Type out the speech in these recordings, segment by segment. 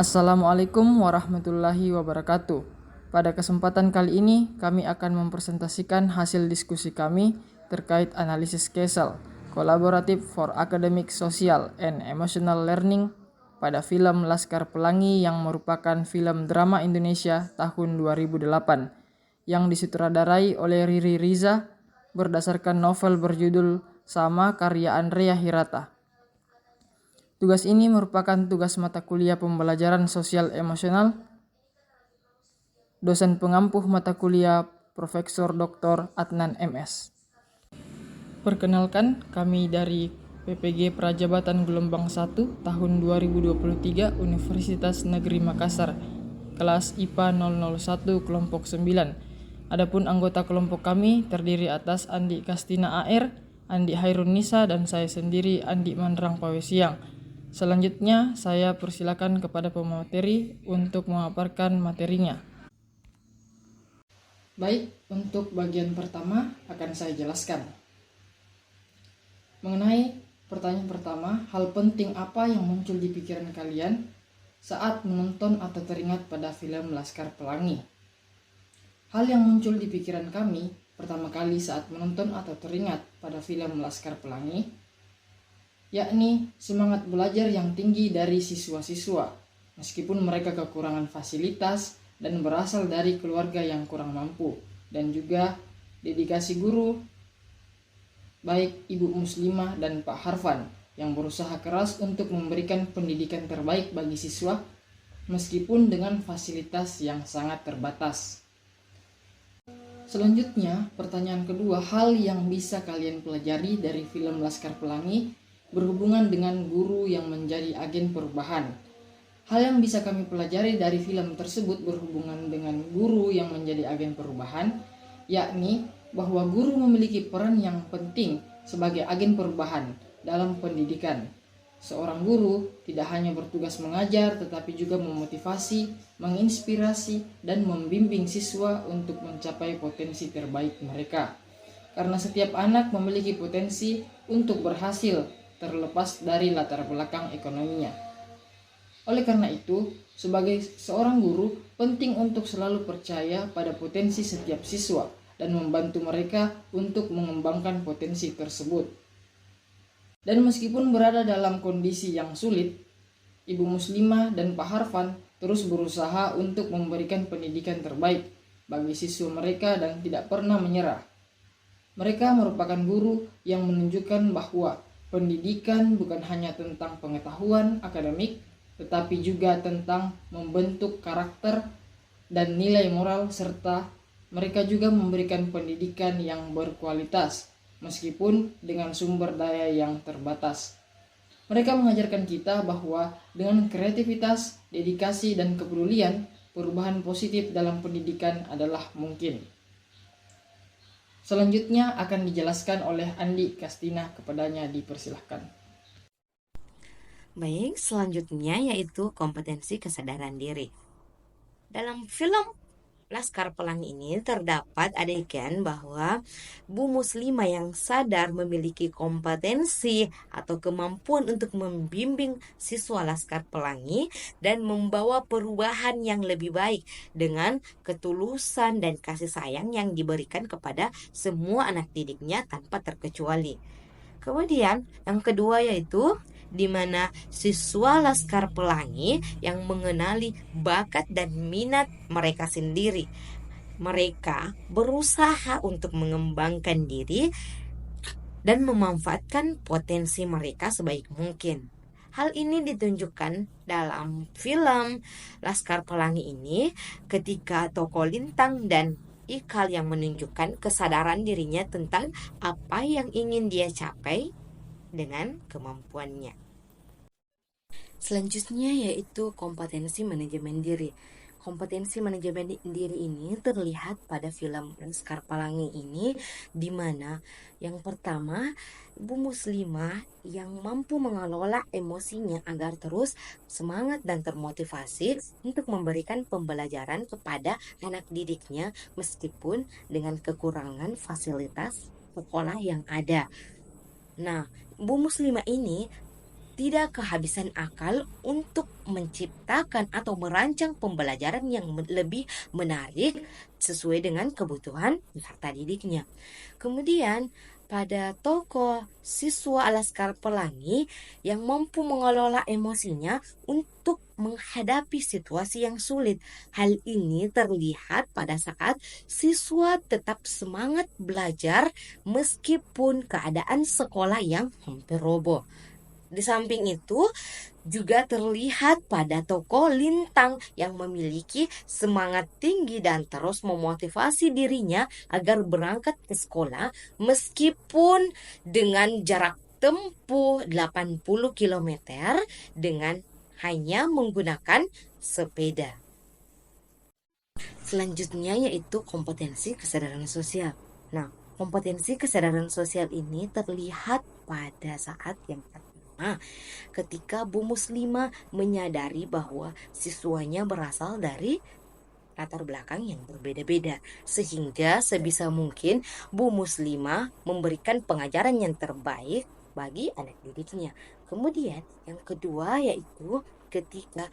Assalamualaikum warahmatullahi wabarakatuh. Pada kesempatan kali ini, kami akan mempresentasikan hasil diskusi kami terkait analisis Kesel, Collaborative for Academic, Social, and Emotional Learning pada film Laskar Pelangi yang merupakan film drama Indonesia tahun 2008 yang disutradarai oleh Riri Riza berdasarkan novel berjudul sama karya Andrea Hirata. Tugas ini merupakan tugas mata kuliah pembelajaran sosial emosional. Dosen pengampuh mata kuliah Profesor Dr. Adnan MS. Perkenalkan, kami dari PPG Prajabatan Gelombang 1 tahun 2023 Universitas Negeri Makassar, kelas IPA 001 kelompok 9. Adapun anggota kelompok kami terdiri atas Andi Kastina AR, Andi Hairun Nisa, dan saya sendiri Andi Mandrang Pawesiang. Selanjutnya, saya persilakan kepada pemateri untuk memaparkan materinya. Baik, untuk bagian pertama akan saya jelaskan. Mengenai pertanyaan pertama, hal penting apa yang muncul di pikiran kalian saat menonton atau teringat pada film Laskar Pelangi? Hal yang muncul di pikiran kami pertama kali saat menonton atau teringat pada film Laskar Pelangi yakni semangat belajar yang tinggi dari siswa-siswa, meskipun mereka kekurangan fasilitas dan berasal dari keluarga yang kurang mampu, dan juga dedikasi guru, baik Ibu Muslimah dan Pak Harfan, yang berusaha keras untuk memberikan pendidikan terbaik bagi siswa, meskipun dengan fasilitas yang sangat terbatas. Selanjutnya, pertanyaan kedua, hal yang bisa kalian pelajari dari film Laskar Pelangi berhubungan dengan guru yang menjadi agen perubahan. Hal yang bisa kami pelajari dari film tersebut berhubungan dengan guru yang menjadi agen perubahan, yakni bahwa guru memiliki peran yang penting sebagai agen perubahan dalam pendidikan. Seorang guru tidak hanya bertugas mengajar, tetapi juga memotivasi, menginspirasi, dan membimbing siswa untuk mencapai potensi terbaik mereka. Karena setiap anak memiliki potensi untuk berhasil, terlepas dari latar belakang ekonominya. Oleh karena itu, sebagai seorang guru, penting untuk selalu percaya pada potensi setiap siswa dan membantu mereka untuk mengembangkan potensi tersebut. Dan meskipun berada dalam kondisi yang sulit, Ibu Muslimah dan Pak Harfan terus berusaha untuk memberikan pendidikan terbaik bagi siswa mereka dan tidak pernah menyerah. Mereka merupakan guru yang menunjukkan bahwa pendidikan bukan hanya tentang pengetahuan akademik, tetapi juga tentang membentuk karakter dan nilai moral, serta mereka juga memberikan pendidikan yang berkualitas, meskipun dengan sumber daya yang terbatas. Mereka mengajarkan kita bahwa dengan kreativitas, dedikasi, dan kepedulian, perubahan positif dalam pendidikan adalah mungkin. Selanjutnya akan dijelaskan oleh Andi Kastina, kepadanya dipersilahkan. Baik, selanjutnya yaitu kompetensi kesadaran diri. Dalam film Laskar Pelangi ini terdapat adegan bahwa Bu Muslimah yang sadar memiliki kompetensi atau kemampuan untuk membimbing siswa Laskar Pelangi dan membawa perubahan yang lebih baik dengan ketulusan dan kasih sayang yang diberikan kepada semua anak didiknya tanpa terkecuali. Kemudian yang kedua yaitu di mana siswa Laskar Pelangi yang mengenali bakat dan minat mereka sendiri. Mereka berusaha untuk mengembangkan diri dan memanfaatkan potensi mereka sebaik mungkin. Hal ini ditunjukkan dalam film Laskar Pelangi ini ketika tokoh Lintang dan Ikal yang menunjukkan kesadaran dirinya tentang apa yang ingin dia capai dengan kemampuannya. Selanjutnya yaitu kompetensi manajemen diri. Kompetensi manajemen diri ini terlihat pada film Laskar Pelangi ini, di mana yang pertama Bu Muslimah yang mampu mengelola emosinya agar terus semangat dan termotivasi untuk memberikan pembelajaran kepada anak didiknya meskipun dengan kekurangan fasilitas sekolah yang ada. Nah, Bu Muslimah ini tidak kehabisan akal untuk menciptakan atau merancang pembelajaran yang lebih menarik sesuai dengan kebutuhan peserta didiknya. Kemudian, pada tokoh siswa Laskar Pelangi yang mampu mengelola emosinya untuk menghadapi situasi yang sulit. Hal ini terlihat pada saat siswa tetap semangat belajar meskipun keadaan sekolah yang hampir roboh. Di samping itu, juga terlihat pada tokoh Lintang yang memiliki semangat tinggi dan terus memotivasi dirinya agar berangkat ke sekolah meskipun dengan jarak tempuh 80 km dengan hanya menggunakan sepeda. Selanjutnya yaitu kompetensi kesadaran sosial. Nah, kompetensi kesadaran sosial ini terlihat pada saat yang pertama ketika Bu Muslimah menyadari bahwa siswanya berasal dari latar belakang yang berbeda-beda, sehingga sebisa mungkin Bu Muslimah memberikan pengajaran yang terbaik bagi anak didiknya. Kemudian yang kedua yaitu ketika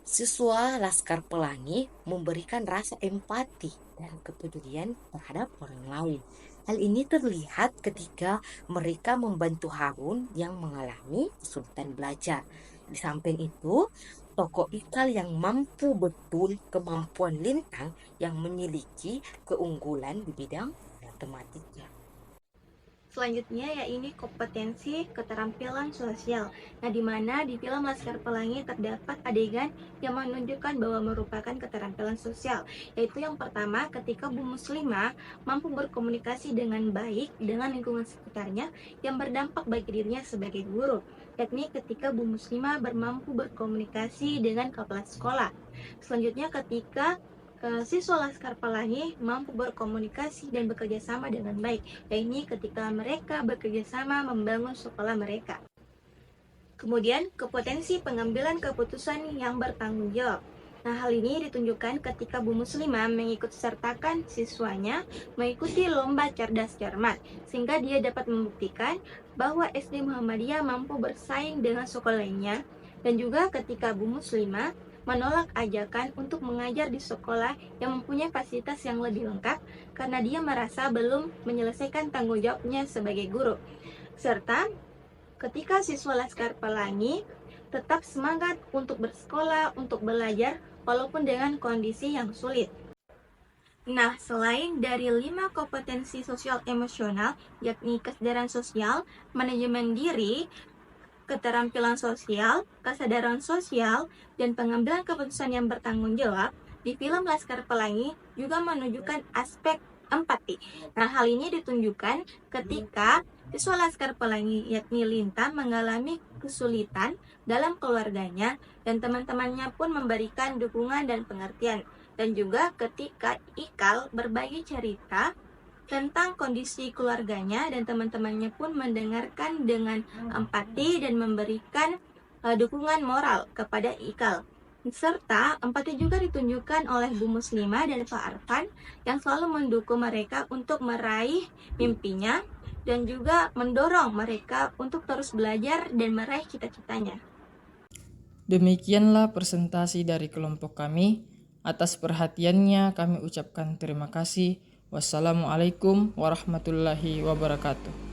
siswa Laskar Pelangi memberikan rasa empati dan kepedulian terhadap orang lain. Hal ini terlihat ketika mereka membantu Harun yang mengalami kesulitan belajar. Di samping itu, tokoh Ikal yang mampu betul kemampuan Lintang yang memiliki keunggulan di bidang matematika. Selanjutnya yaitu kompetensi keterampilan sosial. Nah, di mana di film Laskar Pelangi terdapat adegan yang menunjukkan bahwa merupakan keterampilan sosial, yaitu yang pertama ketika Bu Muslimah mampu berkomunikasi dengan baik dengan lingkungan sekitarnya yang berdampak bagi dirinya sebagai guru, yakni ketika Bu Muslimah mampu berkomunikasi dengan kepala sekolah. Selanjutnya ketika siswa Laskar Pelangi mampu berkomunikasi dan bekerja sama dengan baik, yakni ketika mereka bekerja sama membangun sekolah mereka. Kemudian, kompetensi pengambilan keputusan yang bertanggung jawab. Nah, hal ini ditunjukkan ketika Bu Muslimah mengikut sertakan siswanya mengikuti lomba cerdas cermat, sehingga dia dapat membuktikan bahwa SD Muhammadiyah mampu bersaing dengan sekolah lainnya, dan juga ketika Bu Muslimah menolak ajakan untuk mengajar di sekolah yang mempunyai fasilitas yang lebih lengkap karena dia merasa belum menyelesaikan tanggung jawabnya sebagai guru. Serta ketika siswa Laskar Pelangi tetap semangat untuk bersekolah, untuk belajar walaupun dengan kondisi yang sulit. Nah, selain dari 5 kompetensi sosial emosional, yakni kesadaran sosial, manajemen diri, keterampilan sosial, kesadaran sosial, dan pengambilan keputusan yang bertanggung jawab, di film Laskar Pelangi juga menunjukkan aspek empati. Nah, hal ini ditunjukkan ketika siswa Laskar Pelangi yakni Lintang mengalami kesulitan dalam keluarganya dan teman-temannya pun memberikan dukungan dan pengertian. Dan juga ketika Ikal berbagi cerita tentang kondisi keluarganya dan teman-temannya pun mendengarkan dengan empati dan memberikan dukungan moral kepada Ikal. Serta empati juga ditunjukkan oleh Bu Muslimah dan Pak Arfan yang selalu mendukung mereka untuk meraih mimpinya dan juga mendorong mereka untuk terus belajar dan meraih cita-citanya. Demikianlah presentasi dari kelompok kami. Atas perhatiannya kami ucapkan terima kasih. Wassalamualaikum warahmatullahi wabarakatuh.